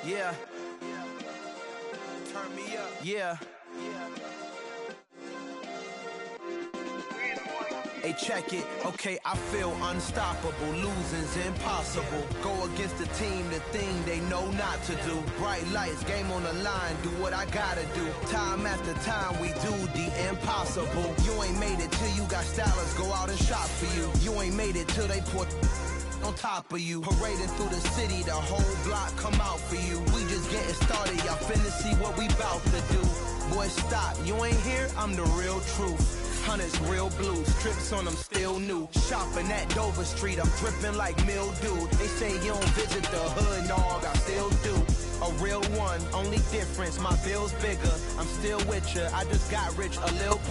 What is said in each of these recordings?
Yeah. Turn me up. Yeah. Hey, check it. Okay, I feel unstoppable. Losing's impossible. Go against the team, the thing they know not to do. Bright lights, game on the line. Do what I gotta do. Time after time, we do the impossible. You ain't made it till you got stylists go out and shop for you. You ain't made it till they put on top of you. Parading through the city, the whole block come out for you. We just getting started, y'all finna see what we bout to do. Boy, stop, you ain't here, I'm the real truth. Hunters, real blues, strips on them still new. Shopping at Dover Street, I'm dripping like mildew. They say you don't visit the hood, dog, I still do. A real one, only difference, my bill's bigger. I'm still with ya, I just got rich a little.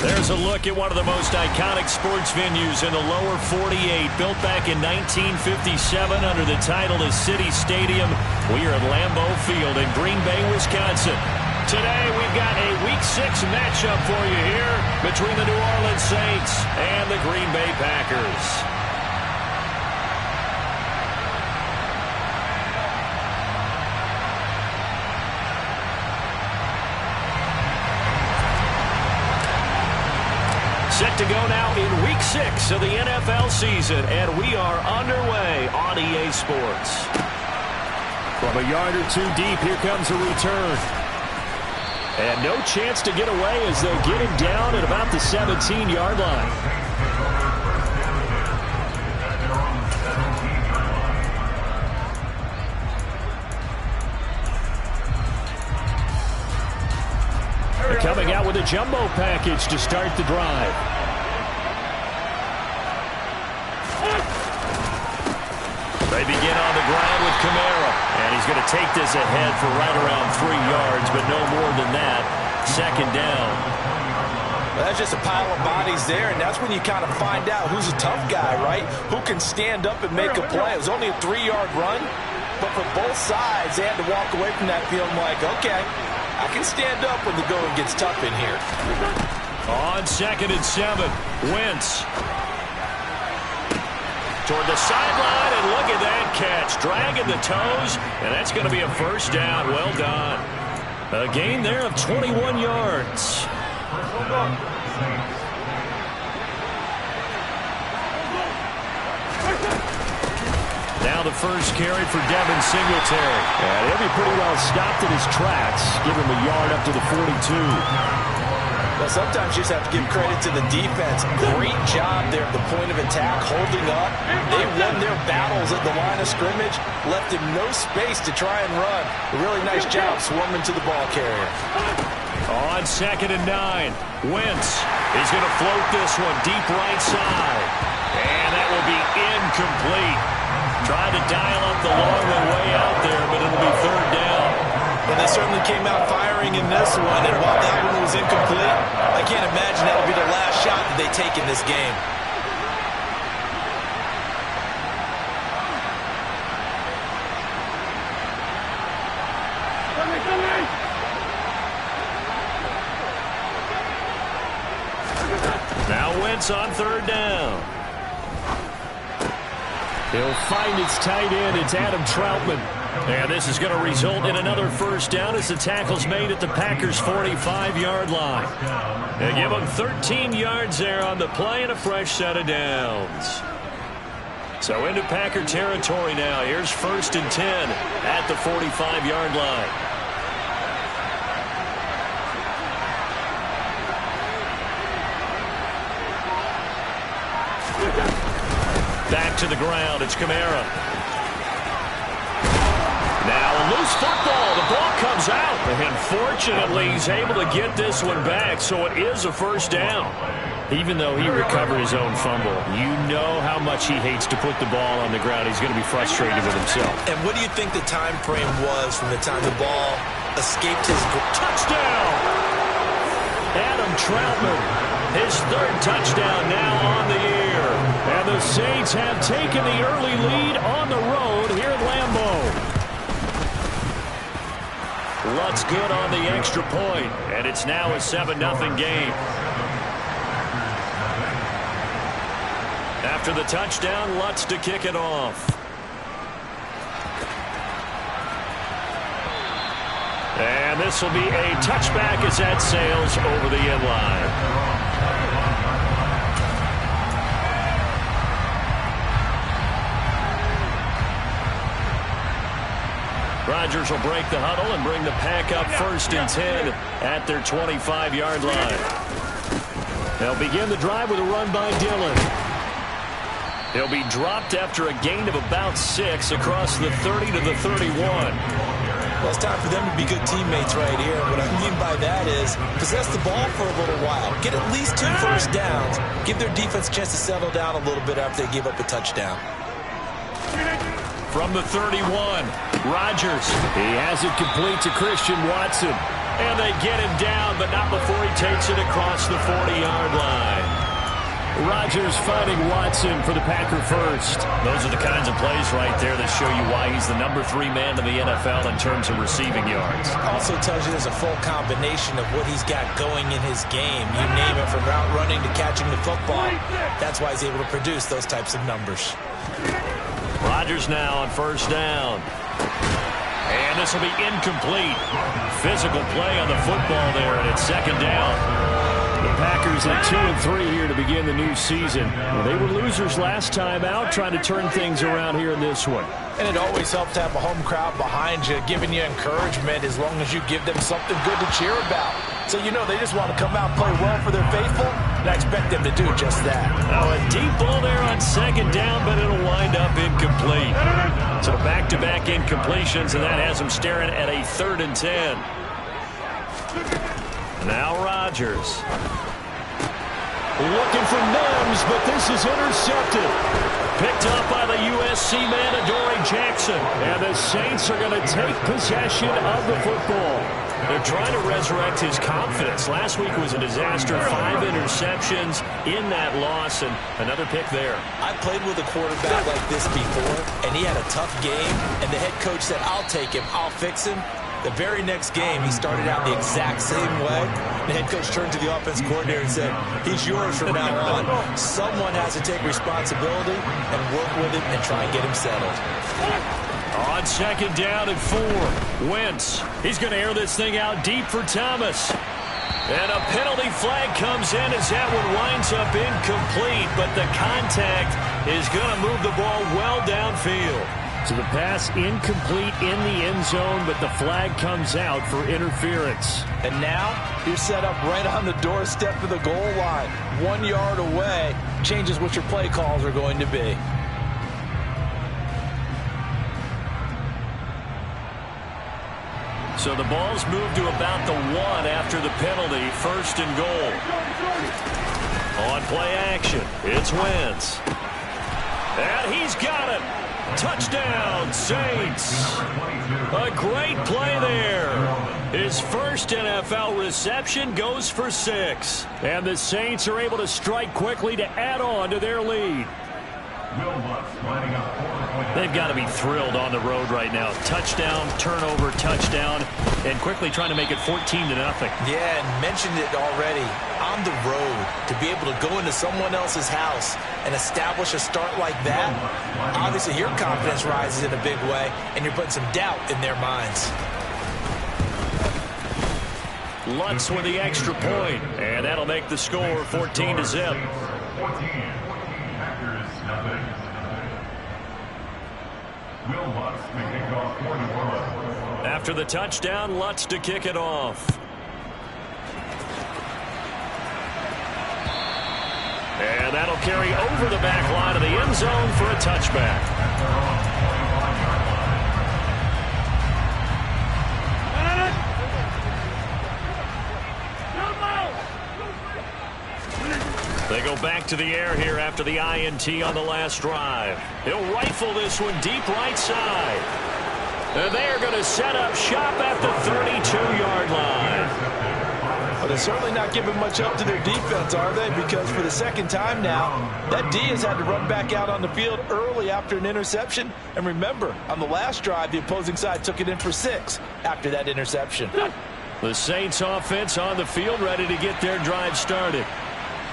There's a look at one of the most iconic sports venues in the lower 48. Built back in 1957 under the title of City Stadium. We are at Lambeau Field in Green Bay, Wisconsin. Today we've got a Week 6 matchup for you here between the New Orleans Saints and the Green Bay Packers. Set to go now in Week 6 of the NFL season, and we are underway on EA Sports. From a yard or two deep, here comes a return. And no chance to get away as they'll get him down at about the 17-yard line. They're coming out with a jumbo package to start the drive. They begin on the ground with Kamara. And he's going to take this ahead for right around 3 yards, but no more than that. Second down. Well, that's just a pile of bodies there, and that's when you kind of find out who's a tough guy, right? Who can stand up and make a play. It was only a 3-yard run, but for both sides, they had to walk away from that field like, okay, I can stand up when the going gets tough in here. On 2nd and 7, Wentz. Toward the sideline, and look at that catch. Dragging the toes, and that's going to be a first down. Well done. A gain there of 21 yards. Now the first carry for Devin Singletary. And he'll be pretty well stopped in his tracks. Give him a yard up to the 42. Well, sometimes you just have to give credit to the defense. Great job there at the point of attack, holding up. They won their battles at the line of scrimmage, left him no space to try and run. A really nice job swarming to the ball carrier. On 2nd and 9, Wentz is going to float this one deep right side. And that will be incomplete. Tried to dial up the long one way out there, but it'll be third down. And they certainly came out firing in this one, and while that one was incomplete, I can't imagine that'll be the last shot that they take in this game. Now Wentz on third down. He'll find his tight end. It's Adam Troutman. And this is going to result in another first down as the tackle's made at the Packers' 45-yard line. They give them 13 yards there on the play and a fresh set of downs. So into Packer territory now. Here's 1st and 10 at the 45-yard line. Back to the ground. It's Kamara. Now a loose football. The ball comes out. And fortunately, he's able to get this one back, so it is a first down. Even though he recovered his own fumble, you know how much he hates to put the ball on the ground. He's going to be frustrated with himself. And what do you think the time frame was from the time the ball escaped his... Touchdown! Adam Troutman, his 3rd touchdown now on the year. And the Saints have taken the early lead on the road here at Lambeau. Lutz good on the extra point, and it's now a 7-0 game. After the touchdown, Lutz to kick it off. And this will be a touchback as that sails over the end line. Rodgers will break the huddle and bring the pack up 1st and 10 at their 25-yard line. They'll begin the drive with a run by Dillon. He'll be dropped after a gain of about 6 across the 30 to the 31. Well, it's time for them to be good teammates right here. What I mean by that is possess the ball for a little while. Get at least 2 first downs. Give their defense a chance to settle down a little bit after they give up a touchdown. From the 31, Rodgers. He has it complete to Christian Watson. And they get him down, but not before he takes it across the 40-yard line. Rodgers finding Watson for the Packer first. Those are the kinds of plays right there that show you why he's the number 3 man in the NFL in terms of receiving yards. Also tells you there's a full combination of what he's got going in his game. You name it, from route running to catching the football. That's why he's able to produce those types of numbers. Rodgers now on 1st down. And this will be incomplete. Physical play on the football there, and it's 2nd down. The Packers at 2-3 here to begin the new season. They were losers last time out, trying to turn things around here in this one. And it always helps to have a home crowd behind you, giving you encouragement as long as you give them something good to cheer about. So you know they just want to come out and play well for their faithful, and I expect them to do just that. Now a deep ball there on 2nd down, but it'll wind up incomplete. So back-to-back incompletions, and that has them staring at a 3rd and 10. Now Rodgers. Looking for Mims, but this is intercepted. Picked up by the USC man, Adoree Jackson. And the Saints are going to take possession of the football. They're trying to resurrect his confidence. Last week was a disaster. 5 interceptions in that loss, and another pick there. I played with a quarterback like this before, and he had a tough game, and the head coach said, I'll take him, I'll fix him. The very next game, he started out the exact same way. The head coach turned to the offense coordinator and said, he's yours from now on. Someone has to take responsibility and work with him and try and get him settled. On 2nd down and 4, Wentz. He's going to air this thing out deep for Thomas. And a penalty flag comes in as that one winds up incomplete, but the contact is going to move the ball well downfield. So the pass incomplete in the end zone, but the flag comes out for interference. And now you're set up right on the doorstep of the goal line. 1 yard away changes what your play calls are going to be. So the ball's moved to about the 1 after the penalty. 1st and goal. On play action, it's Wentz. And he's got it. Touchdown, Saints. A great play there. His first NFL reception goes for 6. And the Saints are able to strike quickly to add on to their lead. They've got to be thrilled on the road right now. Touchdown, turnover, touchdown, and quickly trying to make it 14-0. Yeah, and mentioned it already. On the road, to be able to go into someone else's house and establish a start like that, obviously your confidence rises in a big way, and you're putting some doubt in their minds. Lutz with the extra point, and that'll make the score 14-0. After the touchdown, Lutz to kick it off. And that'll carry over the back line of the end zone for a touchback. They go back to the air here after the INT on the last drive. He'll rifle this one deep right side. And they are going to set up shop at the 32-yard line. But they're certainly not giving much up to their defense, are they? Because for the 2nd time now, that D has had to run back out on the field early after an interception. And remember, on the last drive, the opposing side took it in for 6 after that interception. The Saints offense on the field ready to get their drive started.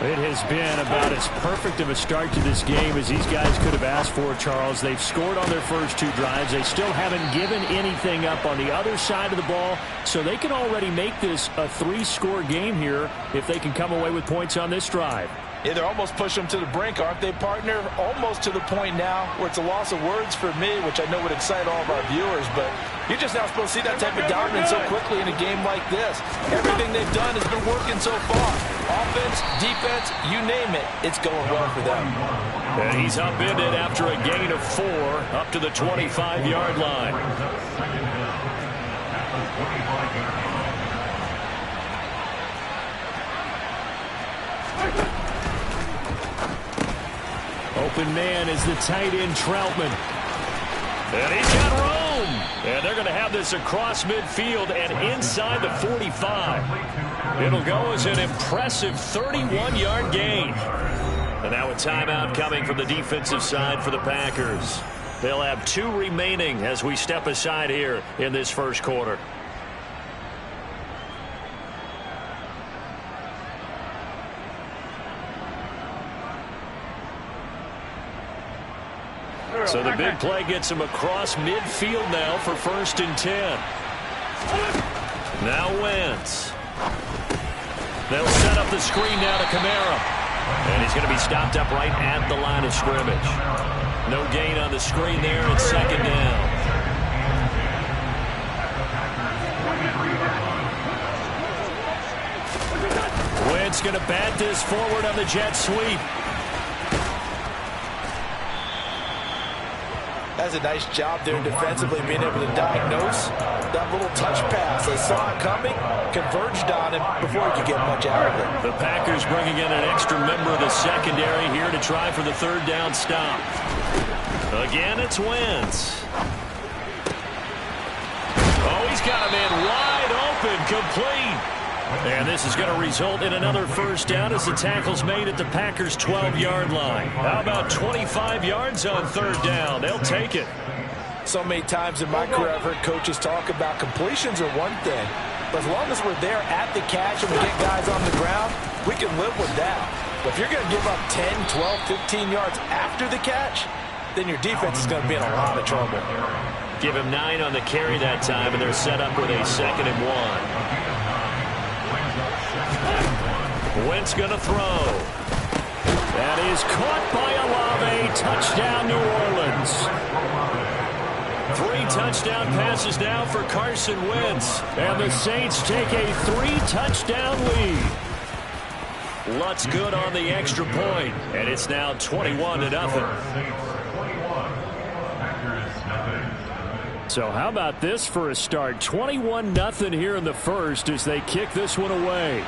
It has been about as perfect of a start to this game as these guys could have asked for, Charles. They've scored on their first two drives. They still haven't given anything up on the other side of the ball, so they can already make this a 3-score game here if they can come away with points on this drive. Yeah, they're almost pushing them to the brink, aren't they, partner? Almost to the point now where it's a loss of words for me, which I know would excite all of our viewers, but you're just now supposed to see that type of dominance so quickly in a game like this. Everything they've done has been working so far. Offense, defense, you name it, it's going well for them. And he's upended after a gain of 4 up to the 25-yard line. Open man is the tight end, Troutman. And he's got room. And they're going to have this across midfield and inside the 45. It'll go as an impressive 31-yard gain. And now a timeout coming from the defensive side for the Packers. They'll have 2 remaining as we step aside here in this first quarter. So the big play gets him across midfield now for 1st and 10. Now Wentz. They'll set up the screen now to Kamara. And he's going to be stopped up right at the line of scrimmage. No gain on the screen there. It's 2nd down. Wentz going to bat this forward on the jet sweep. That's a nice job there defensively, being able to diagnose that little touch pass. They saw it coming, converged on him before he could get much out of it. The Packers bringing in an extra member of the secondary here to try for the 3rd down stop. Again, it's Wentz. Oh, he's got him in wide open, complete. And this is going to result in another 1st down as the tackle's made at the Packers' 12-yard line. How about 25 yards on 3rd down? They'll take it. So many times in my career I've heard coaches talk about completions are one thing, but as long as we're there at the catch and we get guys on the ground, we can live with that. But if you're going to give up 10, 12, 15 yards after the catch, then your defense is going to be in a lot of trouble. Give him 9 on the carry that time, and they're set up with a 2nd and 1. Wentz going to throw. That is caught by Olave. Touchdown, New Orleans. 3 touchdown passes now for Carson Wentz. And the Saints take a 3-touchdown lead. Lutz good on the extra point. And it's now 21-0. So how about this for a start? 21-0 here in the first as they kick this one away.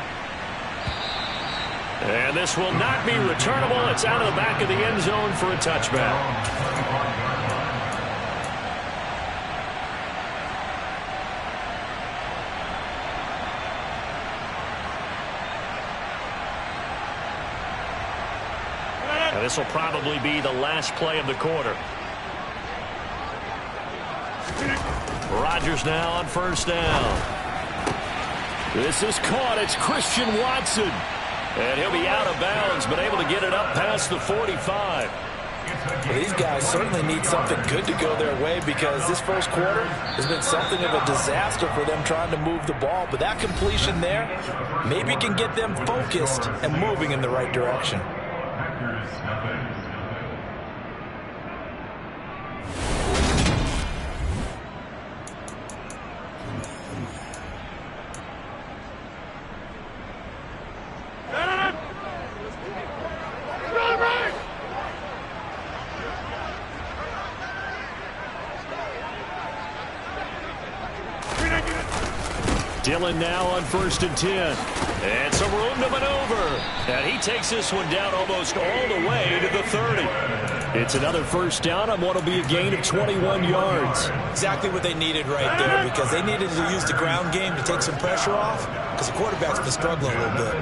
And this will not be returnable. It's out of the back of the end zone for a touchback. And this will probably be the last play of the quarter. Rodgers now on 1st down. This is caught. It's Christian Watson. And he'll be out of bounds, but able to get it up past the 45. Well, these guys certainly need something good to go their way because this first quarter has been something of a disaster for them trying to move the ball. But that completion there maybe can get them focused and moving in the right direction. Dillon now on 1st and 10. And some room to maneuver. And he takes this one down almost all the way to the 30. It's another 1st down on what will be a gain of 21 yards. Exactly what they needed right there because they needed to use the ground game to take some pressure off because the quarterback's been struggling a little bit.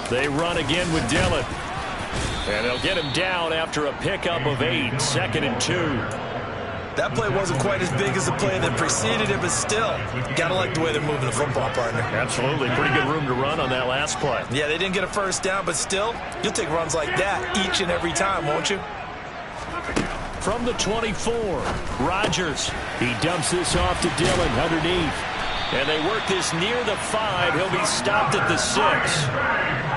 They run again with Dillon. And they'll get him down after a pickup of 8, 2nd and 2. That play wasn't quite as big as the play that preceded it, but still, got to like the way they're moving the football, partner. Absolutely. Pretty good room to run on that last play. Yeah, they didn't get a first down, but still, you'll take runs like that each and every time, won't you? From the 24, Rodgers. He dumps this off to Dillon underneath. And they work this near the 5. He'll be stopped at the 6.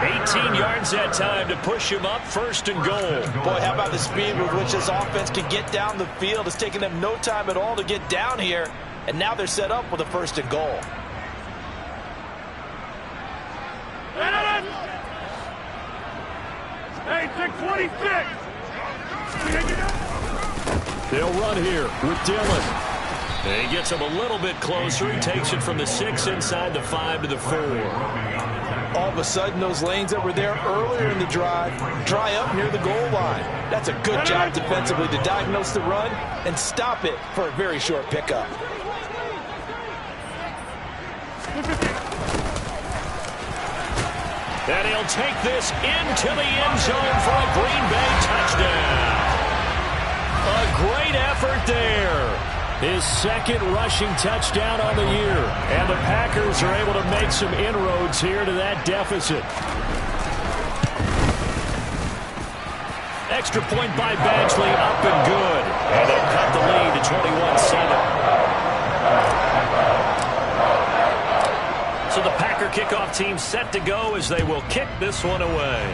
18 yards that time to push him up, 1st and goal. Boy, how about the speed with which this offense can get down the field? It's taken them no time at all to get down here. And now they're set up with a 1st and goal. Hey, 626. They'll run here with Dillon. And he gets him a little bit closer. He takes it from the 6 inside the 5 to the 4. All of a sudden, those lanes that were there earlier in the drive dry up near the goal line. That's a good job defensively to diagnose the run and stop it for a very short pickup. And he'll take this into the end zone for a Green Bay touchdown. A great effort there. His 2nd rushing touchdown on the year. And the Packers are able to make some inroads here to that deficit. Extra point by Badgley, up and good. And they'll cut the lead to 21-7. So the Packer kickoff team set to go as they will kick this one away.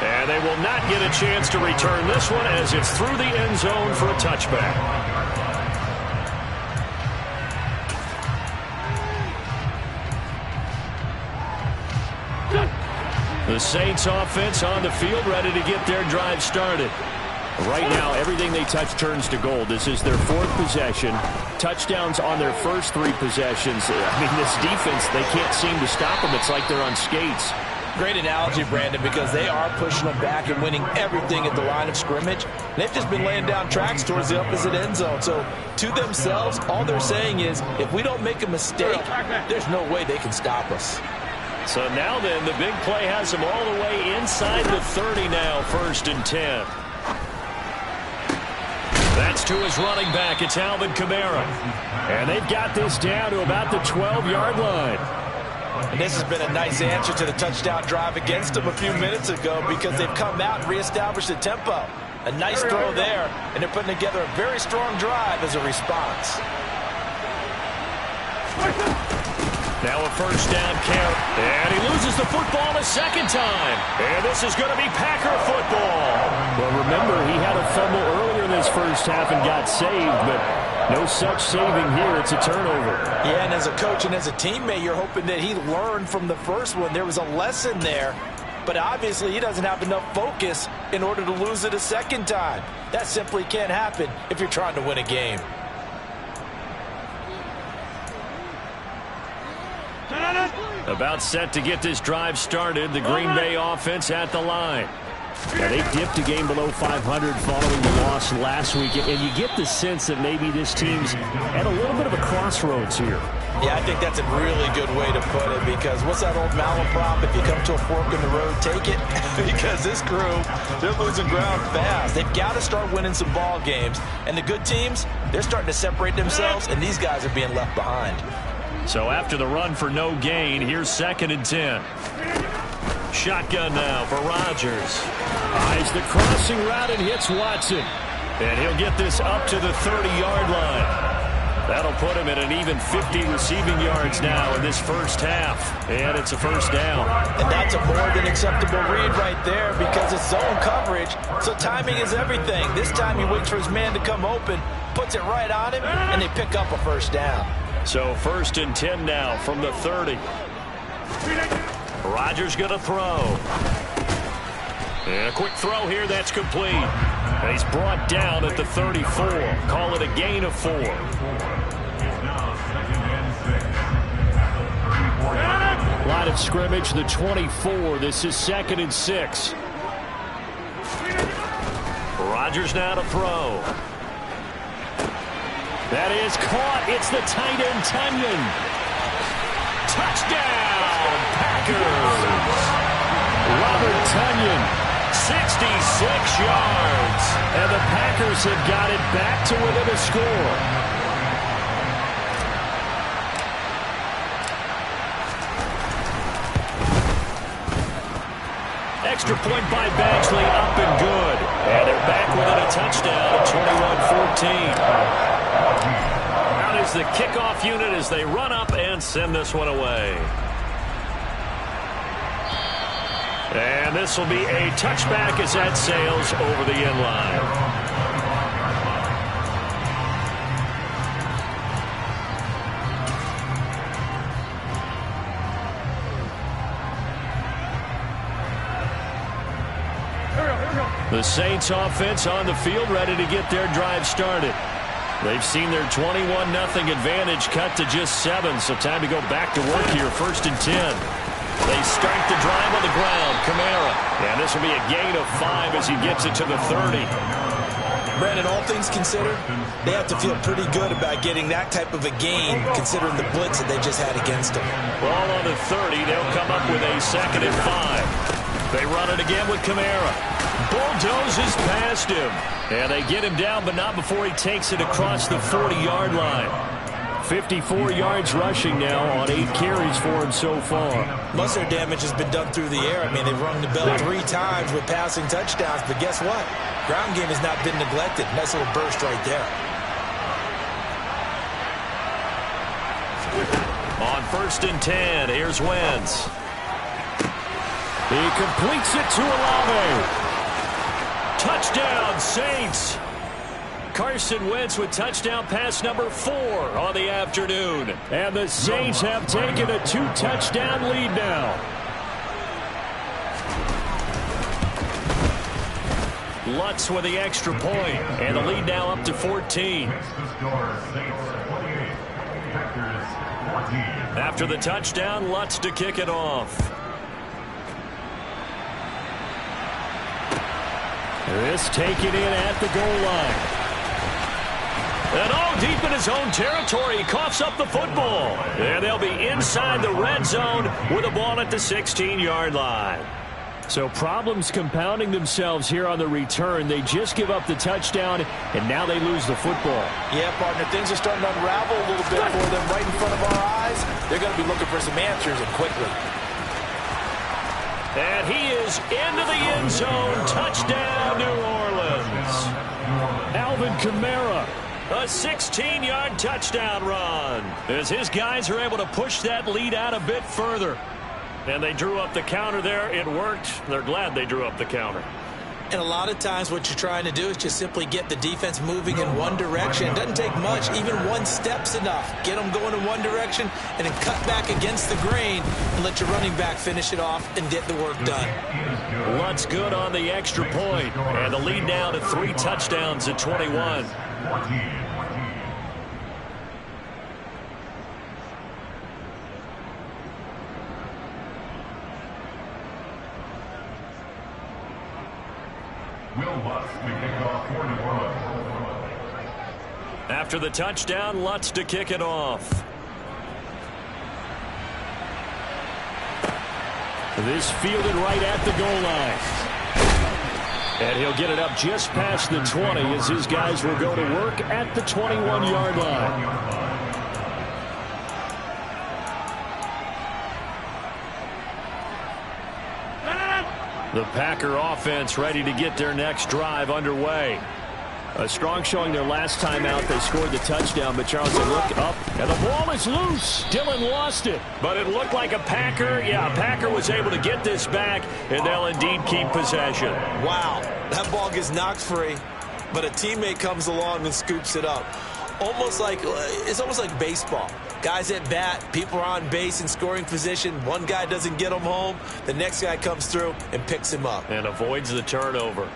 And they will not get a chance to return this one as it's through the end zone for a touchback. The Saints offense on the field ready to get their drive started. Right now, everything they touch turns to gold. This is their 4th possession. Touchdowns on their first 3 possessions. I mean, this defense, they can't seem to stop them. It's like they're on skates. Great analogy, Brandon, because they are pushing them back and winning everything at the line of scrimmage. They've just been laying down tracks towards the opposite end zone. So to themselves, all they're saying is, if we don't make a mistake, there's no way they can stop us. So now then, the big play has them all the way inside the 30 now, 1st and 10. That's to his running back. It's Alvin Kamara. And they've got this down to about the 12-yard line. And this has been a nice answer to the touchdown drive against them a few minutes ago because they've come out and reestablished the tempo. A nice throw there, and they're putting together a very strong drive as a response. Now a 1st down carry. And he loses the football a 2nd time. And this is going to be Packer football. Well, remember, he had a fumble earlier in this first half and got saved, but no such saving here. It's a turnover. Yeah, and as a coach and as a teammate, you're hoping that he learned from the first one. There was a lesson there, but obviously he doesn't have enough focus in order to lose it a 2nd time. That simply can't happen if you're trying to win a game. About set to get this drive started. The Green Bay offense at the line. Now, they dipped a game below 500 following the loss last week, and you get the sense that maybe this team's at a little bit of a crossroads here. Yeah, I think that's a really good way to put it because what's that old malaprop? If you come to a fork in the road, take it. Because this crew, they're losing ground fast. They've got to start winning some ball games. And the good teams, they're starting to separate themselves, and these guys are being left behind. So after the run for no gain, here's 2nd and 10. Shotgun now for Rodgers. Eyes the crossing route and hits Watson. And he'll get this up to the 30-yard line. That'll put him at an even 50 receiving yards now in this first half. And it's a 1st down. And that's a more than acceptable read right there because it's zone coverage. So timing is everything. This time he waits for his man to come open, puts it right on him, and they pick up a 1st down. So 1st and 10 now from the 30. Rodgers going to throw. And a quick throw here, that's complete. And he's brought down at the 34. Call it a gain of 4. Line of scrimmage, the 24. This is 2nd and 6. Rodgers now to throw. That is caught. It's the tight end, Tunyon. Touchdown, Packers. Robert Tunyon, 66 yards. And the Packers have got it back to within a score. Extra point by Badgley, up and good. And they're back within a touchdown, 21-14. Out is the kickoff unit as they run up and send this one away. And this will be a touchback as that sails over the end line. The Saints offense on the field ready to get their drive started. They've seen their 21-0 advantage cut to just 7, so time to go back to work here, 1st and 10. They start the drive on the ground. Kamara. And this will be a gain of 5 as he gets it to the 30. Brandon, all things considered, they have to feel pretty good about getting that type of a gain considering the blitz that they just had against them. Ball on the 30. They'll come up with a 2nd and 5. They run it again with Kamara. Bulldozes past him. And they get him down, but not before he takes it across the 40-yard line. 54 yards rushing now on 8 carries for him so far. Most of their damage has been done through the air. I mean, they've rung the bell 3 times with passing touchdowns, but guess what? Ground game has not been neglected. Nice little burst right there. On 1st and 10, here's Wentz. He completes it to Olave. Touchdown, Saints. Carson Wentz with touchdown pass number 4 on the afternoon. And the Saints have taken a 2-touchdown lead now. Lutz with the extra point. And the lead now up to 14. After the touchdown, Lutz to kick it off. This taken in at the goal line. And all deep in his own territory, he coughs up the football. And they'll be inside the red zone with a ball at the 16-yard line. So problems compounding themselves here on the return. They just give up the touchdown, and now they lose the football. Yeah, partner, things are starting to unravel a little bit for them right in front of our eyes. They're going to be looking for some answers, and quickly. And he is into the end zone. Touchdown, New Orleans. Alvin Kamara. A 16-yard touchdown run as his guys are able to push that lead out a bit further. And they drew up the counter there. It worked. They're glad they drew up the counter. And a lot of times what you're trying to do is just simply get the defense moving in one direction. It doesn't take much. Even one step's enough. Get them going in one direction and then cut back against the grain and let your running back finish it off and get the work done. Lutz good on the extra point. And the lead now to 3 touchdowns at 21. After the touchdown, Lutz to kick it off. This fielded right at the goal line. And he'll get it up just past the 20 as his guys will go to work at the 21-yard line. The Packer offense ready to get their next drive underway. A strong showing their last time out. They scored the touchdown, but Charles, they look up, and the ball is loose. Dillon lost it, but it looked like a Packer. Yeah, a Packer was able to get this back, and they'll indeed keep possession. Wow, that ball gets knocked free, but a teammate comes along and scoops it up. It's almost like baseball. Guys at bat, people are on base in scoring position. One guy doesn't get him home. The next guy comes through and picks him up. And avoids the turnover.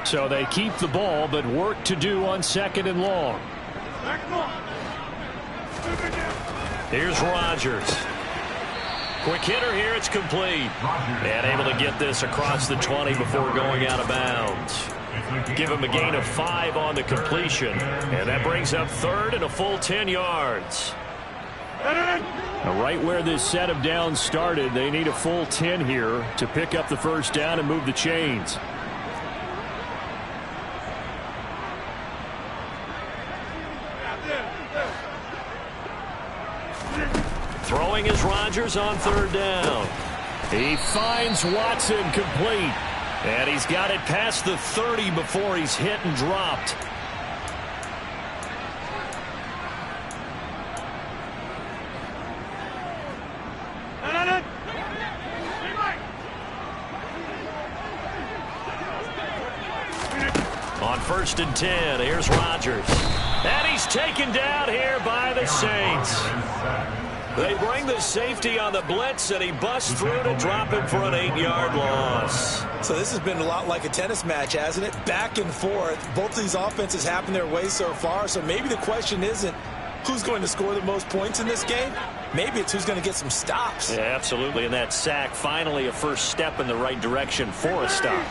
So they keep the ball, but work to do on 2nd and long. Here's Rodgers. Quick hitter here, it's complete. And able to get this across the 20 before going out of bounds. Give him a gain of 5 on the completion. And that brings up 3rd and a full 10 yards. Now, right where this set of downs started, they need a full 10 here to pick up the first down and move the chains. Throwing is Rodgers on third down. He finds Watson complete. And he's got it past the 30 before he's hit and dropped. On 1st and 10, here's Rodgers. And he's taken down here by the Saints. They bring the safety on the blitz, and he busts through to drop him for an 8-yard loss. So this has been a lot like a tennis match, hasn't it? Back and forth. Both of these offenses happen their way so far, so maybe the question isn't who's going to score the most points in this game. Maybe it's who's going to get some stops. Yeah, absolutely, and that sack finally a first step in the right direction for a stop.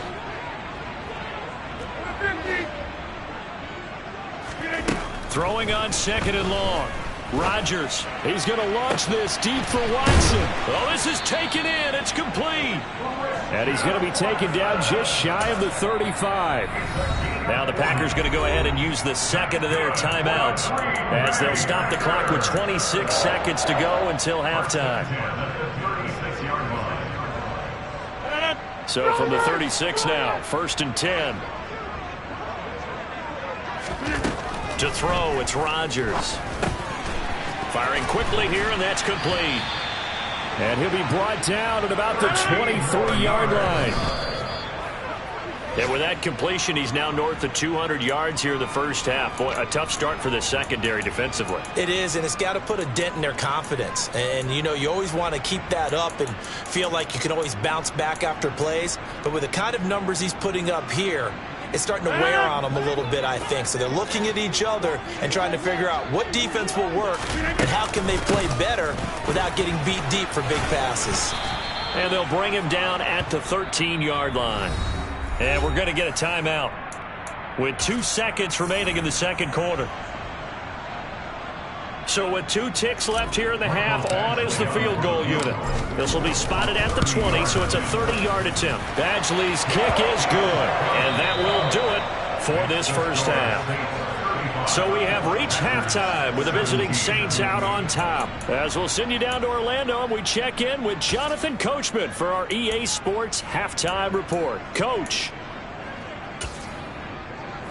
Throwing on 2nd and long. Rodgers, he's going to launch this deep for Watson. Oh, this is taken in. It's complete. And he's going to be taken down just shy of the 35. Now the Packers going to go ahead and use the second of their timeouts as they'll stop the clock with 26 seconds to go until halftime. So from the 36 now, 1st and 10. To throw, it's Rodgers. Firing quickly here, and that's complete. And he'll be brought down at about the 23-yard line. And with that completion, he's now north of 200 yards here in the first half. Boy, a tough start for the secondary defensively. It is, and it's got to put a dent in their confidence. And, you know, you always want to keep that up and feel like you can always bounce back after plays. But with the kind of numbers he's putting up here, it's starting to wear on them a little bit, I think. So they're looking at each other and trying to figure out what defense will work and how can they play better without getting beat deep for big passes. And they'll bring him down at the 13-yard line. And we're going to get a timeout with 2 seconds remaining in the second quarter. So with 2 ticks left here in the half, on is the field goal unit. This will be spotted at the 20, so it's a 30-yard attempt. Badgley's kick is good, and that will do it for this first half. So we have reached halftime with the visiting Saints out on top. As we'll send you down to Orlando, and we check in with Jonathan Coachman for our EA Sports Halftime Report. Coach.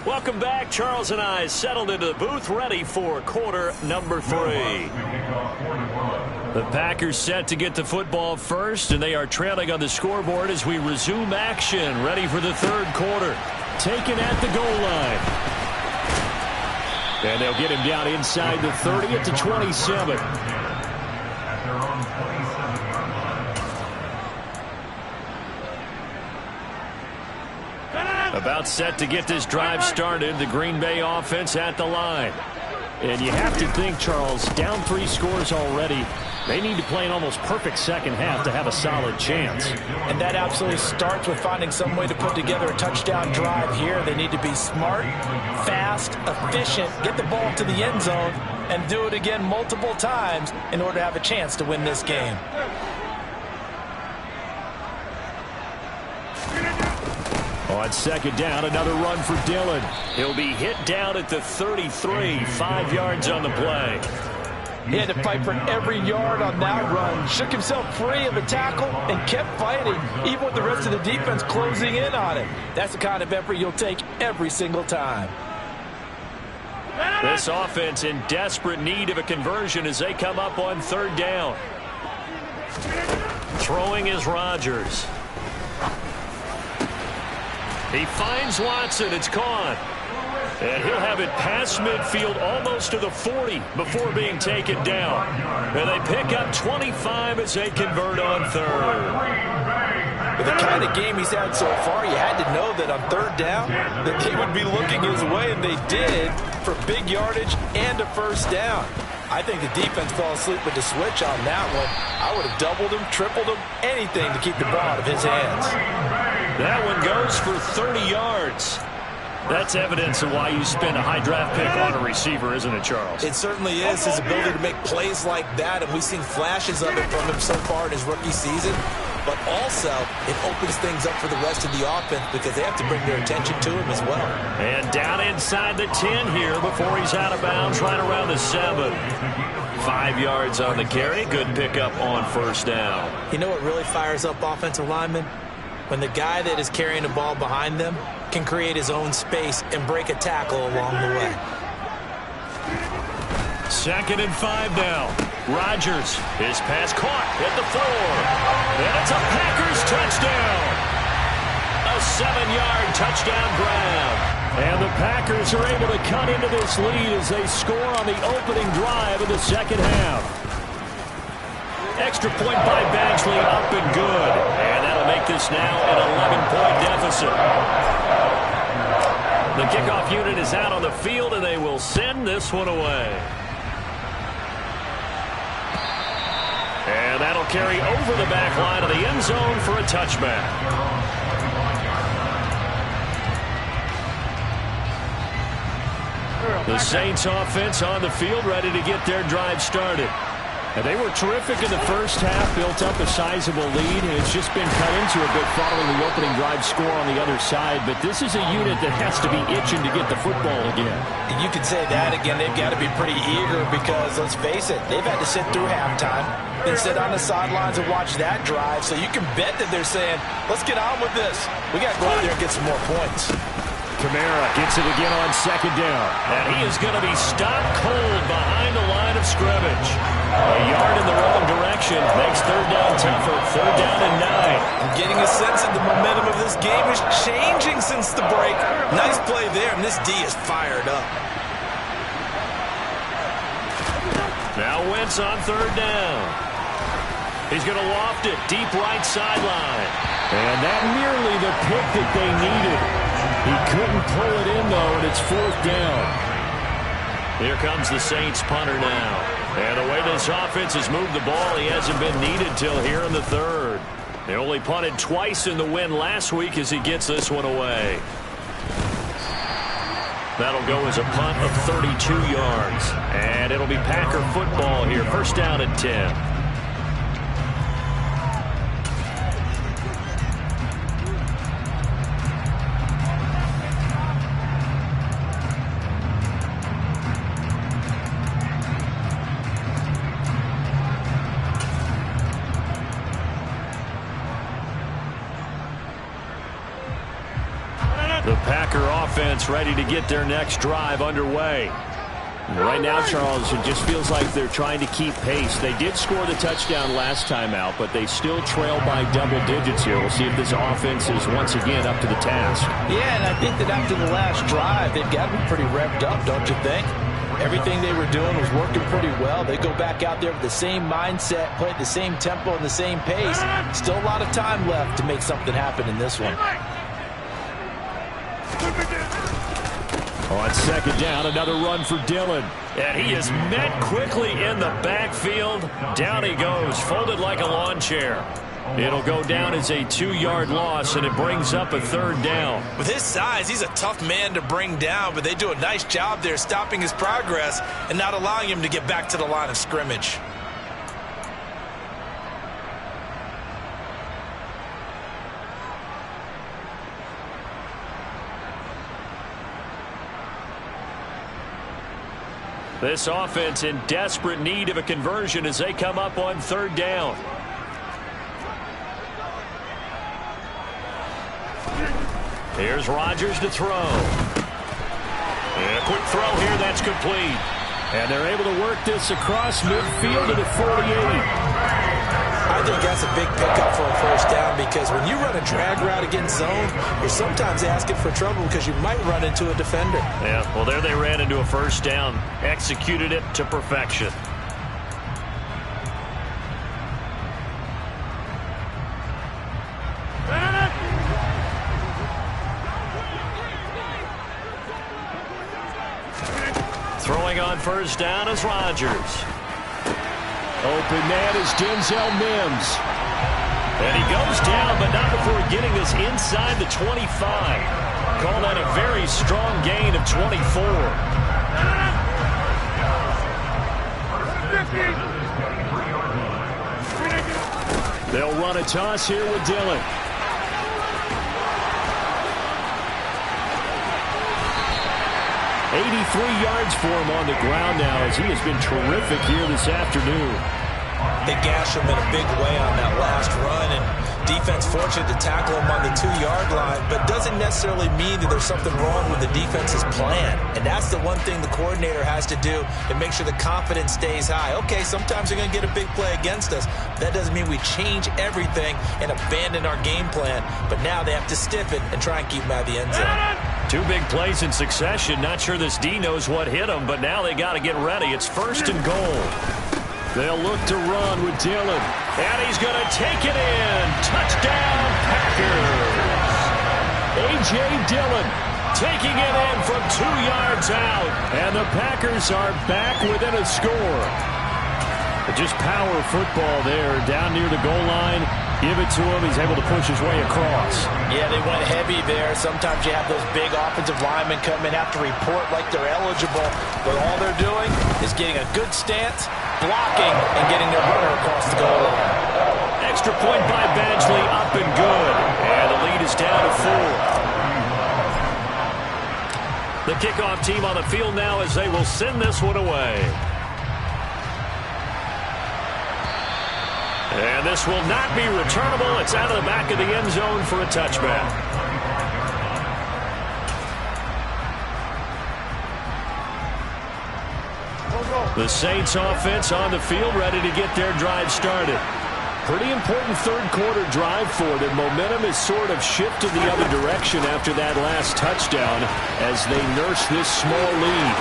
Welcome back. Charles and I settled into the booth, ready for quarter number 3. The Packers set to get the football first, and they are trailing on the scoreboard as we resume action, ready for the third quarter. Taken at the goal line. And they'll get him down inside the 30 at the 27. About set to get this drive started, the Green Bay offense at the line. And you have to think, Charles, down 3 scores already. They need to play an almost perfect second half to have a solid chance. And that absolutely starts with finding some way to put together a touchdown drive here. They need to be smart, fast, efficient, get the ball to the end zone, and do it again multiple times in order to have a chance to win this game. On second down, another run for Dillon. He'll be hit down at the 33, 5 yards on the play. He had to fight for every yard on that run. Shook himself free of the tackle and kept fighting, even with the rest of the defense closing in on it. That's the kind of effort you'll take every single time. This offense in desperate need of a conversion as they come up on third down. Throwing is Rodgers. He finds Watson. It's caught. And he'll have it past midfield almost to the 40 before being taken down. And they pick up 25 as they convert on third. With the kind of game he's had so far, you had to know that on third down that they would be looking his way, and they did, for big yardage and a first down. I think the defense fell asleep with the switch on that one. I would have doubled him, tripled him, anything to keep the ball out of his hands. That one goes for 30 yards. That's evidence of why you spend a high draft pick on a receiver, isn't it, Charles? It certainly is. His ability to make plays like that, and we've seen flashes of it from him so far in his rookie season. But also, it opens things up for the rest of the offense because they have to bring their attention to him as well. And down inside the 10 here before he's out of bounds, right around the 7. 5 yards on the carry. Good pickup on first down. You know what really fires up offensive linemen? When the guy that is carrying the ball behind them can create his own space and break a tackle along the way. 2nd and 5 now. Rodgers, his pass caught at the 4. And it's a Packers touchdown. A 7-yard touchdown grab. And the Packers are able to cut into this lead as they score on the opening drive of the second half. Extra point by Badgley, up and good. And that'll make this now an 11-point deficit. The kickoff unit is out on the field, and they will send this one away. And that'll carry over the back line of the end zone for a touchback. The Saints offense on the field, ready to get their drive started. And they were terrific in the first half, built up a sizable lead, and it's just been cut into a bit following the opening drive score on the other side. But this is a unit that has to be itching to get the football again. You could say that again. They've got to be pretty eager because, let's face it, they've had to sit through halftime, then sit on the sidelines and watch that drive. So you can bet that they're saying, let's get on with this. We got to go out there and get some more points. Kamara gets it again on 2nd down. And he is going to be stopped cold behind the line of scrimmage. A yard in the wrong direction makes 3rd down tougher. 3rd down and 9. I'm getting a sense that the momentum of this game is changing since the break. Nice play there, and this D is fired up. Now Wentz on 3rd down. He's going to loft it deep right sideline. And that nearly the pick that they needed. He couldn't pull it in, though, and it's 4th down. Here comes the Saints punter now. And the way this offense has moved the ball, he hasn't been needed till here in the 3rd. They only punted twice in the win last week as he gets this one away. That'll go as a punt of 32 yards. And it'll be Packer football here. 1st down and 10. The Packer offense ready to get their next drive underway. Right now, Charles, it just feels like they're trying to keep pace. They did score the touchdown last time out, but they still trail by double digits here. We'll see if this offense is once again up to the task. Yeah, and I think that after the last drive, they've got to be pretty revved up, don't you think? Everything they were doing was working pretty well. They go back out there with the same mindset, play at the same tempo and the same pace. Still a lot of time left to make something happen in this one. On 2nd down, another run for Dillon. And he is met quickly in the backfield. Down he goes, folded like a lawn chair. It'll go down as a 2-yard loss, and it brings up a 3rd down. With his size, he's a tough man to bring down, but they do a nice job there stopping his progress and not allowing him to get back to the line of scrimmage. This offense in desperate need of a conversion as they come up on 3rd down. Here's Rodgers to throw. And a quick throw here, that's complete. And they're able to work this across midfield to the 48. I think that's a big pickup for a 1st down because when you run a drag route against zone, you're sometimes asking for trouble because you might run into a defender. Yeah, well, there they ran into a 1st down, executed it to perfection. Throwing on 1st down is Rodgers. Open man is Denzel Mims. And he goes down, but not before getting us inside the 25. Call that a very strong gain of 24. They'll run a toss here with Dillon. 83 yards for him on the ground now as he has been terrific here this afternoon. They gashed him in a big way on that last run, and defense fortunate to tackle him on the 2-yard line, but doesn't necessarily mean that there's something wrong with the defense's plan. And that's the one thing the coordinator has to do to make sure the confidence stays high. Okay, sometimes they're going to get a big play against us. That doesn't mean we change everything and abandon our game plan, but now they have to stiff it and try and keep him out of the end zone. 2 big plays in succession. Not sure this D knows what hit him, but now they got to get ready. It's 1st and goal. They'll look to run with Dillon. And he's going to take it in. Touchdown, Packers. A.J. Dillon taking it in from 2 yards out. And the Packers are back within a score. Just power football there down near the goal line. Give it to him. He's able to push his way across. Yeah, they went heavy there. Sometimes you have those big offensive linemen come in, have to report like they're eligible. But all they're doing is getting a good stance, blocking, and getting their runner across the goal line. Extra point by Badgley, up and good. And the lead is down to 4. The kickoff team on the field now as they will send this one away. And this will not be returnable. It's out of the back of the end zone for a touchback. The Saints offense on the field ready to get their drive started. Pretty important third-quarter drive for them. Momentum has sort of shifted the other direction after that last touchdown as they nurse this small lead.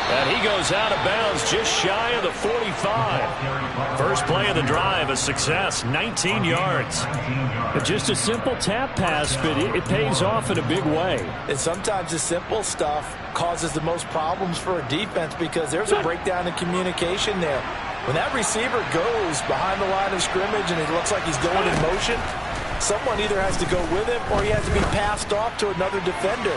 And he goes out of bounds just shy of the 45. First play of the drive, a success, 19 yards. Just a simple tap pass, but it pays off in a big way. And sometimes the simple stuff causes the most problems for a defense because there's a breakdown in communication there. When that receiver goes behind the line of scrimmage and it looks like he's going in motion, someone either has to go with him or he has to be passed off to another defender.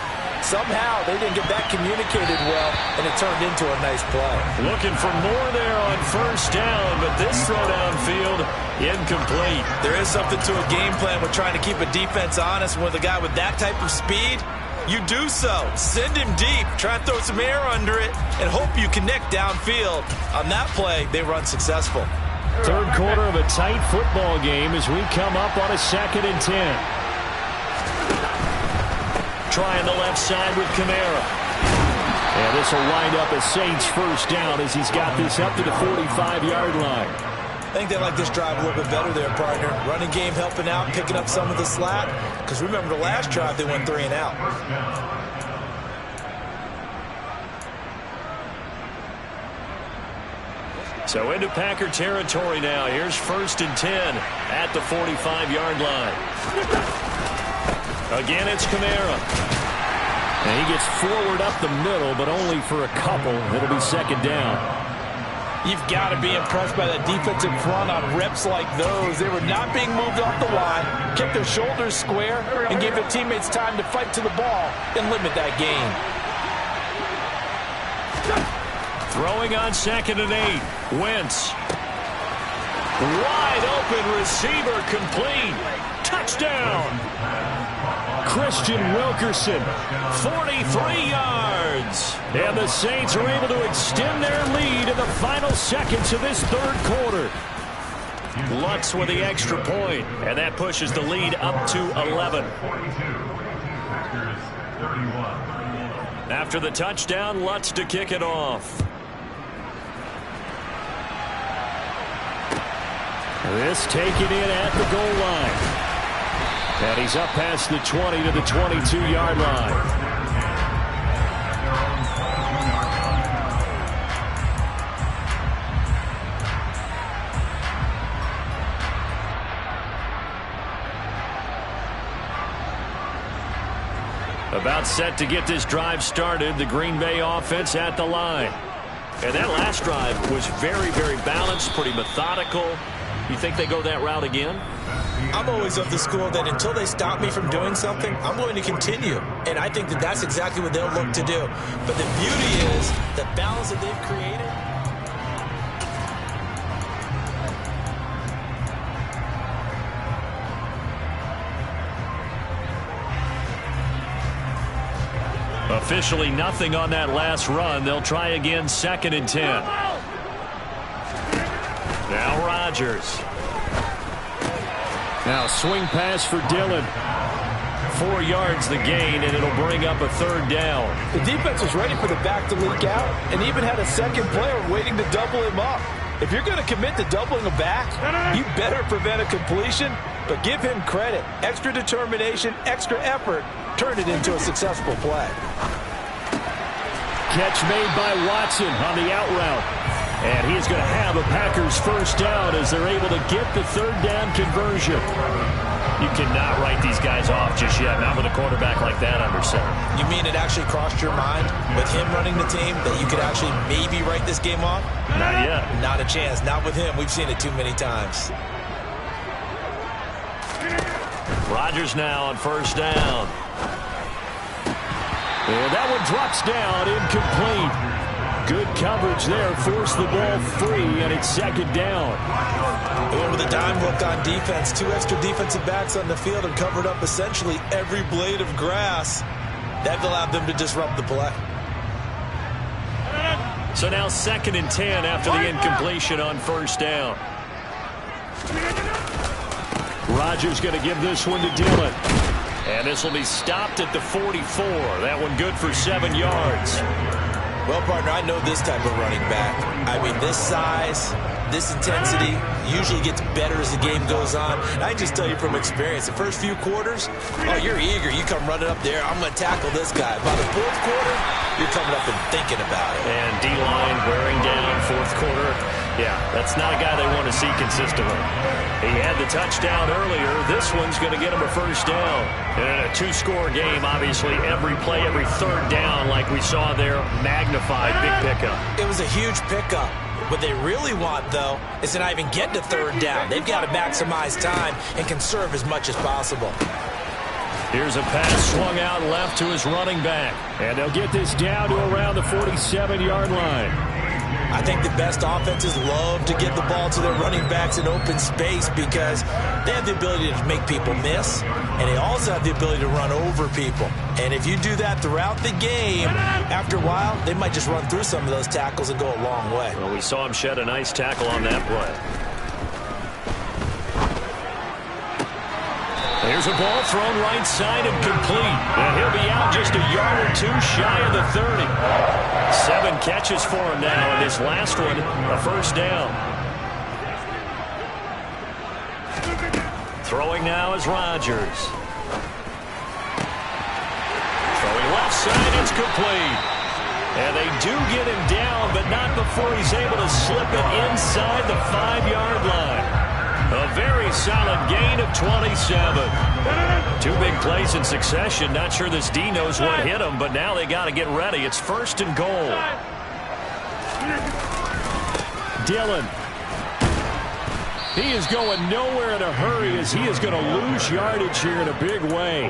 Somehow they didn't get that communicated well, and it turned into a nice play. Looking for more there on first down, but this throw downfield incomplete. There is something to a game plan with trying to keep a defense honest. With a guy with that type of speed, you do so. Send him deep, try and throw some air under it, and hope you connect downfield. On that play, they run successful. Third quarter of a tight football game as we come up on a 2nd and 10. Trying the left side with Kamara. And this will wind up a Saints first down as he's got this up to the 45-yard line. I think they like this drive a little bit better there, partner. Running game helping out, picking up some of the slack. Because remember the last drive, they went 3 and out. So into Packer territory now. Here's 1st and 10 at the 45-yard line. Again, it's Kamara. And he gets forward up the middle, but only for a couple. It'll be 2nd down. You've got to be impressed by that defensive front on reps like those. They were not being moved off the line, kept their shoulders square, and gave their teammates time to fight to the ball and limit that gain. Throwing on 2nd and 8. Wentz. Wide open receiver complete. Touchdown. Christian Wilkerson, 43 yards. And the Saints are able to extend their lead in the final seconds of this third quarter. Lutz with the extra point, and that pushes the lead up to 11. After the touchdown, Lutz to kick it off. This taken in at the goal line. And he's up past the 20 to the 22-yard line. About set to get this drive started. The Green Bay offense at the line. And that last drive was very, very balanced, pretty methodical. You think they go that route again? I'm always of the school that until they stop me from doing something, I'm going to continue. And I think that that's exactly what they'll look to do. But the beauty is the balance that they've created. Officially nothing on that last run. They'll try again, 2nd and 10. Now Rodgers. Now swing pass for Dillon. 4 yards the gain, and it'll bring up a 3rd down. The defense was ready for the back to leak out and even had a second player waiting to double him up. If you're going to commit to doubling a back, you better prevent a completion, but give him credit. Extra determination, extra effort, turn it into a successful play. Catch made by Watson on the out route. And he's going to have a Packers 1st down as they're able to get the 3rd down conversion. You cannot write these guys off just yet, not with a quarterback like that under center. You mean it actually crossed your mind with him running the team that you could actually maybe write this game off? Not yet. Not a chance. Not with him. We've seen it too many times. Rodgers now on 1st down. And that one drops down, incomplete. Good coverage there, forced the ball free, and it's 2nd down. And with a dime look on defense, 2 extra defensive backs on the field and covered up essentially every blade of grass. That allowed them to disrupt the play. So now 2nd and 10 after the incompletion on 1st down. Rodgers going to give this one to Dillon. And this will be stopped at the 44. That one good for 7 yards. Well, partner, I know this type of running back. I mean, this size, this intensity usually gets better as the game goes on. And I just tell you from experience, the first few quarters, oh, you're eager. You come running up there. I'm going to tackle this guy. By the 4th quarter, you're coming up and thinking about it. And D-line wearing down 4th quarter. Yeah, that's not a guy they want to see consistently. He had the touchdown earlier. This one's going to get him a 1st down. And in a 2-score game, obviously, every play, every 3rd down, like we saw there, magnified, big pickup. It was a huge pickup. What they really want, though, is to not even get to 3rd down. They've got to maximize time and conserve as much as possible. Here's a pass swung out left to his running back. And they'll get this down to around the 47-yard line. I think the best offenses love to get the ball to their running backs in open space because they have the ability to make people miss, and they also have the ability to run over people. And if you do that throughout the game, after a while, they might just run through some of those tackles and go a long way. Well, we saw him shed a nice tackle on that play. There's a ball thrown right side and complete. And he'll be out just a yard or 2 shy of the 30. 7 catches for him now, and this last one, a 1st down. Throwing now is Rodgers. Throwing left side, it's complete. And they do get him down, but not before he's able to slip it inside the 5-yard line. A very solid gain of 27. 2 big plays in succession. Not sure this D knows what hit him, but now they got to get ready. It's 1st and goal. Dillon. He is going nowhere in a hurry as he is going to lose yardage here in a big way.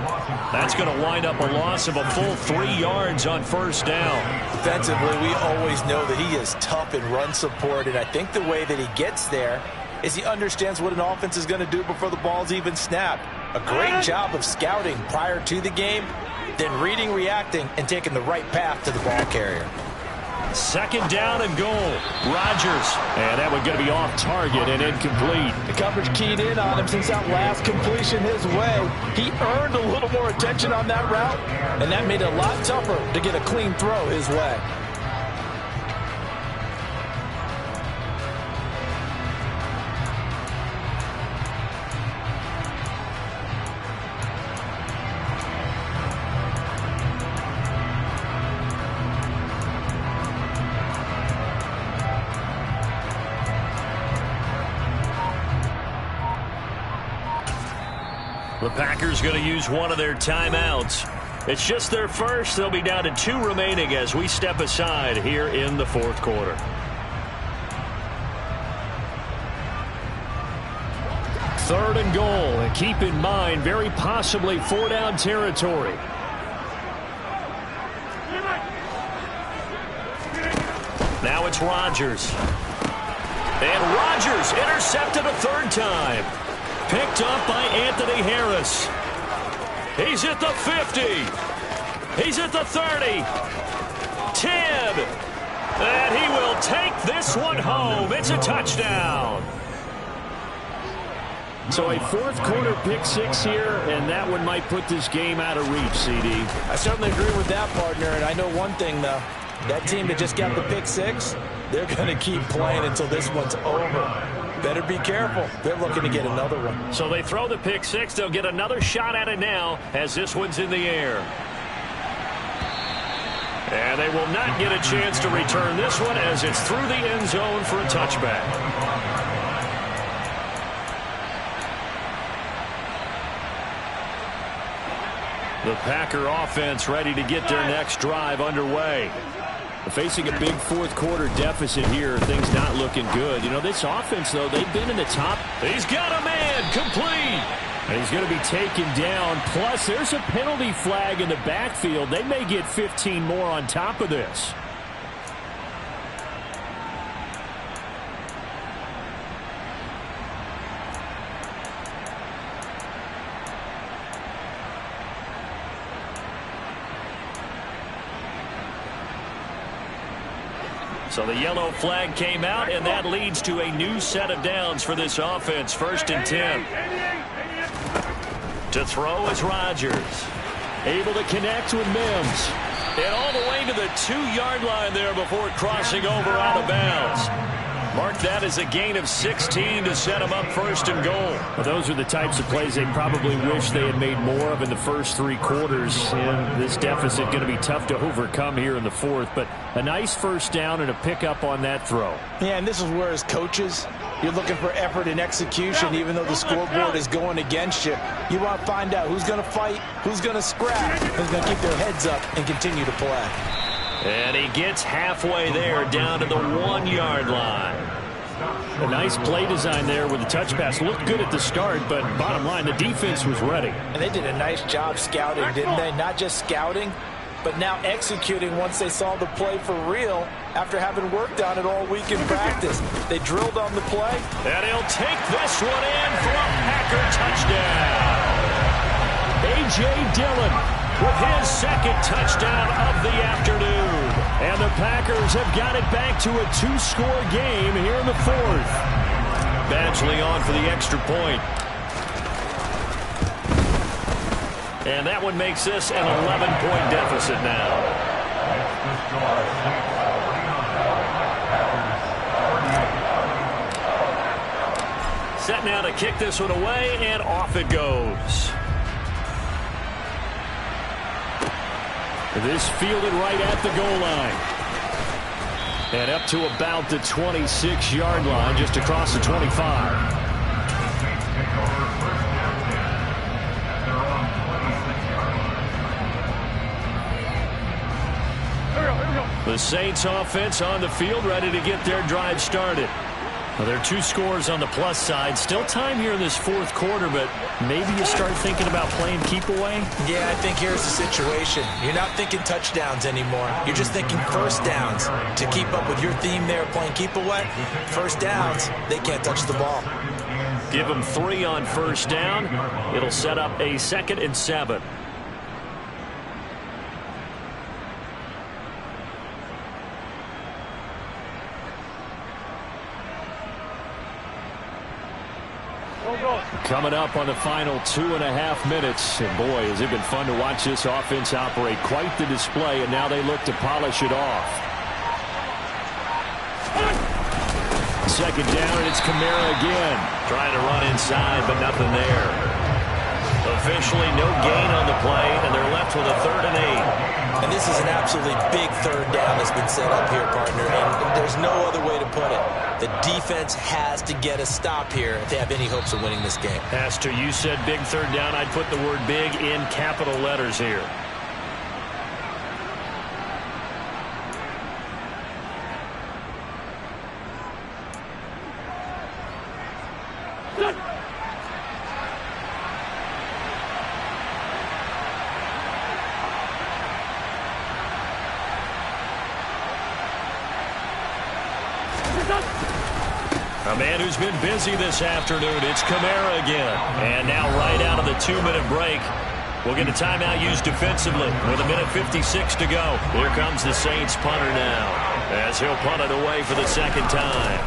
That's going to wind up a loss of a full 3 yards on 1st down. Defensively, we always know that he is tough in run support, and I think the way that he gets there is he understands what an offense is going to do before the ball's even snapped. A great job of scouting prior to the game, then reading, reacting, and taking the right path to the ball carrier. 2nd down and goal. Rodgers. And that one going to be off target and incomplete. The coverage keyed in on him since that last completion his way. He earned a little more attention on that route, and that made it a lot tougher to get a clean throw his way. The Packers going to use one of their timeouts. It's just their first. They'll be down to 2 remaining as we step aside here in the 4th quarter. 3rd and goal. And keep in mind, very possibly 4-down territory. Now it's Rodgers. And Rodgers intercepted a 3rd time. Picked up by Anthony Harris. He's at the 50. He's at the 30. 10. And he will take this one home. It's a touchdown. So a 4th quarter pick 6 here, and that one might put this game out of reach, CD. I certainly agree with that, partner, and I know one thing, though. That team that just got the pick 6, they're going to keep playing until this one's over. Better be careful. They're looking to get another one. So they throw the pick 6. They'll get another shot at it now as this one's in the air. And they will not get a chance to return this one as it's through the end zone for a touchback. The Packer offense ready to get their next drive underway. Facing a big 4th quarter deficit here, things not looking good. You know, this offense, though, they've been in the top. He's got a man, complete. And he's going to be taken down. Plus, there's a penalty flag in the backfield. They may get 15 more on top of this. So the yellow flag came out, and that leads to a new set of downs for this offense. 1st and 10. To throw is Rodgers. Able to connect with Mims. And all the way to the 2-yard line there before crossing over out of bounds. Mark that as a gain of 16 to set him up 1st and goal. Well, those are the types of plays they probably wish they had made more of in the first 3 quarters. And this deficit going to be tough to overcome here in the 4th. But a nice 1st down and a pickup on that throw. Yeah, and this is where as coaches, you're looking for effort and execution even though the scoreboard is going against you. You want to find out who's going to fight, who's going to scrap, who's going to keep their heads up and continue to play. And he gets halfway there down to the 1-yard line. A nice play design there with the touch pass. Looked good at the start, but bottom line, the defense was ready. And they did a nice job scouting, didn't they? Not just scouting, but now executing once they saw the play for real after having worked on it all week in practice. They drilled on the play. And he'll take this one in for a Packer touchdown. A.J. Dillon with his 2nd touchdown of the afternoon. And the Packers have got it back to a 2-score game here in the 4th. Badgley on for the extra point. And that one makes this an 11-point deficit now. Set now to kick this one away, and off it goes. This fielded right at the goal line. And up to about the 26-yard line, just across the 25. The Saints offense on the field, ready to get their drive started. Well, there are 2 scores on the plus side. Still time here in this 4th quarter, but maybe you start thinking about playing keep away? Yeah, I think here's the situation. You're not thinking touchdowns anymore. You're just thinking 1st downs. To keep up with your theme there, playing keep away, 1st downs, they can't touch the ball. Give them 3 on 1st down. It'll set up a 2nd and 7. Coming up on the final 2.5 minutes. And boy, has it been fun to watch this offense operate. Quite the display, and now they look to polish it off. 2nd down, and it's Kamara again. Trying to run inside, but nothing there. Officially no gain on the play, and they're left with a 3rd and 8. And this is an absolutely big 3rd down that's been set up here, partner, and there's no other way to put it. The defense has to get a stop here if they have any hopes of winning this game. Has to. You said big 3rd down. I'd put the word big in capital letters here. A man who's been busy this afternoon, it's Kamara again. And now right out of the 2-minute break, we'll get a timeout used defensively with 1:56 to go. Here comes the Saints punter now as he'll punt it away for the second time.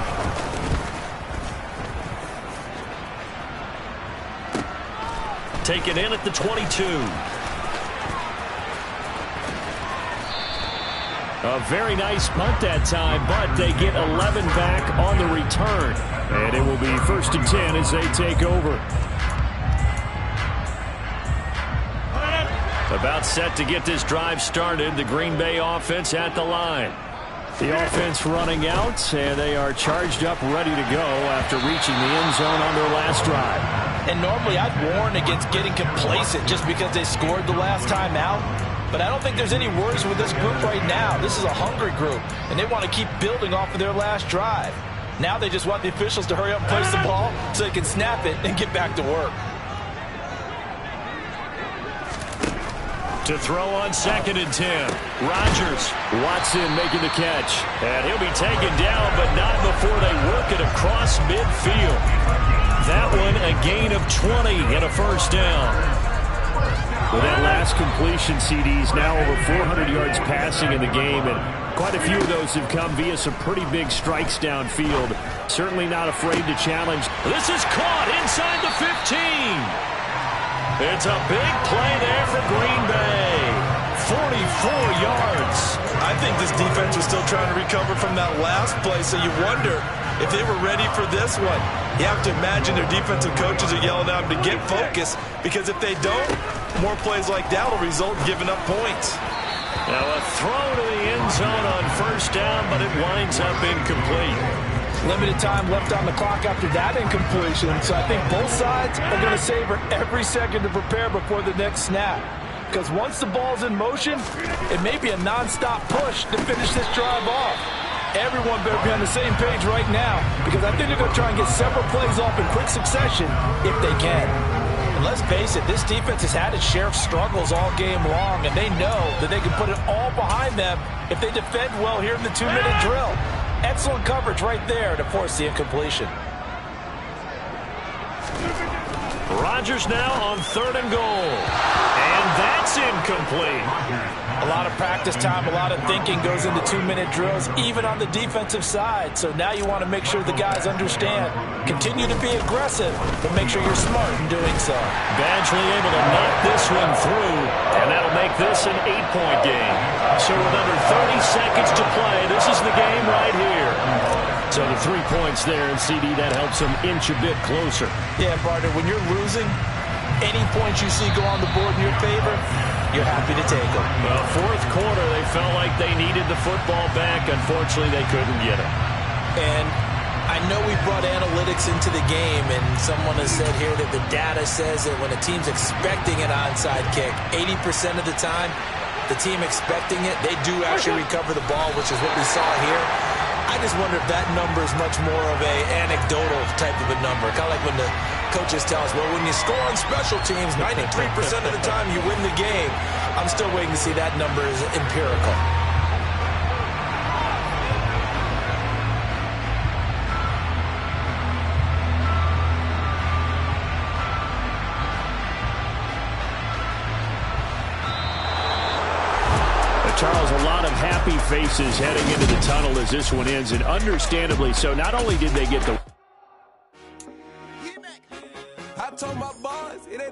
Taken in at the 22. A very nice punt that time, but they get 11 back on the return. And it will be 1st and 10 as they take over. About set to get this drive started. The Green Bay offense at the line. The offense running out, and they are charged up, ready to go after reaching the end zone on their last drive. And normally I'd warn against getting complacent just because they scored the last time out. But I don't think there's any worries with this group right now. This is a hungry group, and they want to keep building off of their last drive. Now they just want the officials to hurry up and place the ball so they can snap it and get back to work. To throw on 2nd and 10. Rodgers. Watson making the catch. And he'll be taken down, but not before they work it across midfield. That one a gain of 20 and a first down. With that last completion, CD's now over 400 yards passing in the game, and quite a few of those have come via some pretty big strikes downfield. Certainly not afraid to challenge. This is caught inside the 15. It's a big play there for Green Bay. 44 yards. I think this defense was still trying to recover from that last play, so you wonder if they were ready for this one. You have to imagine their defensive coaches are yelling at them to get focused, because if they don't, more plays like that will result in giving up points. Now a throw to the end zone on 1st down, but it winds up incomplete. Limited time left on the clock after that incompletion, so I think both sides are going to savor every second to prepare before the next snap. Because once the ball's in motion, it may be a non-stop push to finish this drive off. Everyone better be on the same page right now, because I think they're going to try and get several plays off in quick succession if they can. And let's face it, this defense has had its share of struggles all game long, and they know that they can put it all behind them if they defend well here in the 2-minute drill. Excellent coverage right there to force the incompletion. Rodgers now on 3rd and goal. And that's incomplete. A lot of practice time, a lot of thinking goes into 2-minute drills, even on the defensive side. So now you want to make sure the guys understand. Continue to be aggressive, but make sure you're smart in doing so. Badgley able to knock this one through, and that'll make this an 8-point game. So with under 30 seconds to play, this is the game right here. So the 3 points there, and CD, that helps them inch a bit closer. Yeah, partner, when you're losing, any points you see go on the board in your favor, you're happy to take them. Well, 4th quarter, they felt like they needed the football back. Unfortunately, they couldn't get it. And I know we brought analytics into the game, and someone has said here that the data says that when a team's expecting an onside kick, 80% of the time, the team expecting it, they do actually recover the ball, which is what we saw here. I just wonder if that number is much more of a anecdotal type of a number. Kind of like when the coaches tell us, well, when you score on special teams, 93% of the time you win the game. I'm still waiting to see that number is empirical. Charles, a lot of happy faces heading into the tunnel as this one ends, and understandably so. Not only did they get the... I told my boys, it ain't